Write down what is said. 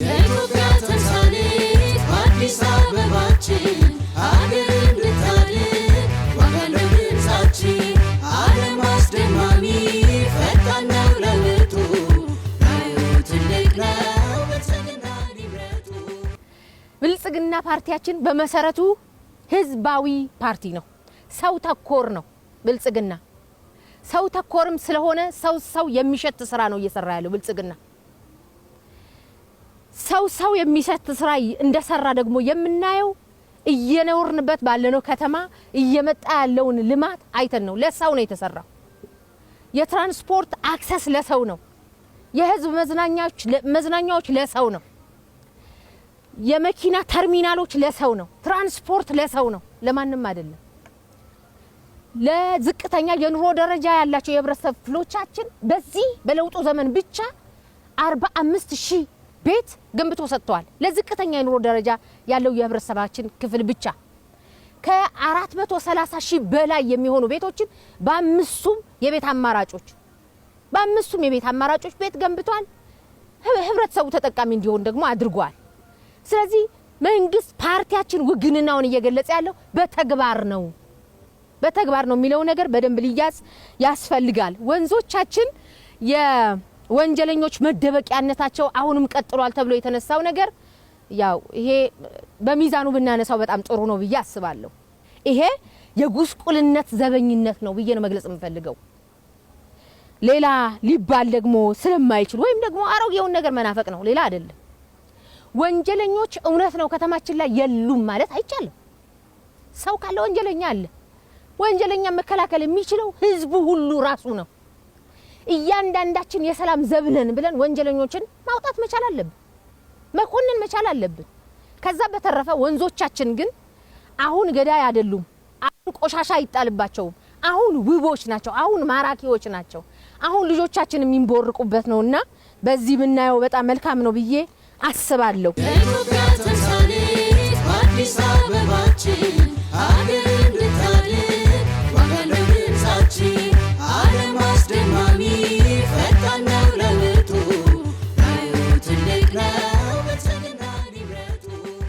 የኢትዮጵያ ተምሳሌት አዲስ አበባችን አገር እንድታድግ ዋጋለው ድምፃችን ዓለም አስደማሚ ፈጣን ነው ለውጡ ትልቅ ነው ብልጽግና ሊብረቱ። ብልጽግና ፓርቲያችን በመሰረቱ ህዝባዊ ፓርቲ ነው። ሰው ተኮር ነው። ብልጽግና ሰው ተኮርም ስለሆነ ሰው የሚሸት ስራ ነው እየሰራ ያለው ብልጽግና። ሰው የሚሸት ስራ እንደሰራ ደግሞ የምናየው እየኖርንበት ባለነው ከተማ እየመጣ ያለውን ልማት አይተን ነው። ለሰው ነው የተሰራው። የትራንስፖርት አክሰስ ለሰው ነው። የህዝብ መዝናኛዎች ለሰው ነው። የመኪና ተርሚናሎች ለሰው ነው። ትራንስፖርት ለሰው ነው፣ ለማንም አይደለም። ለዝቅተኛ የኑሮ ደረጃ ያላቸው የህብረተሰብ ክፍሎቻችን በዚህ በለውጡ ዘመን ብቻ 45000 ቤት ገንብቶ ሰጥተዋል። ለዝቅተኛ የኑሮ ደረጃ ያለው የህብረተሰባችን ክፍል ብቻ ከ430,000 በላይ የሚሆኑ ቤቶችን በአምስቱም የቤት አማራጮች ቤት ገንብቷል። ህብረተሰቡ ተጠቃሚ እንዲሆን ደግሞ አድርጓል። ስለዚህ መንግስት ፓርቲያችን ውግንናውን እየገለጸ ያለው በተግባር ነው የሚለው ነገር በደንብ ሊያዝ ያስፈልጋል። ወንዞቻችን የወንጀለኞች መደበቂያነታቸው አሁንም ቀጥሏል ተብሎ የተነሳው ነገር ያው ይሄ በሚዛኑ ብናነሳው በጣም ጥሩ ነው ብዬ አስባለሁ። ይሄ የጉስቁልነት ዘበኝነት ነው ብዬ ነው መግለጽ የምፈልገው። ሌላ ሊባል ደግሞ ስለማይችል ወይም ደግሞ አሮጌውን ነገር መናፈቅ ነው፣ ሌላ አይደለም። ወንጀለኞች እውነት ነው ከተማችን ላይ የሉም ማለት አይቻልም። ሰው ካለ ወንጀለኛ አለ። ወንጀለኛ መከላከል የሚችለው ህዝቡ ሁሉ ራሱ ነው። እያንዳንዳችን የሰላም ዘብነን ብለን ወንጀለኞችን ማውጣት መቻል አለብን፣ መኮንን መቻል አለብን። ከዛ በተረፈ ወንዞቻችን ግን አሁን ገዳይ አይደሉም፣ አሁን ቆሻሻ አይጣልባቸውም፣ አሁን ውቦች ናቸው፣ አሁን ማራኪዎች ናቸው፣ አሁን ልጆቻችን የሚንቦርቁበት ነውና በዚህ ብናየው በጣም መልካም ነው ብዬ አስባለሁ። የኢትዮጵያ ተምሳሌት አዲስ አበባችን አገር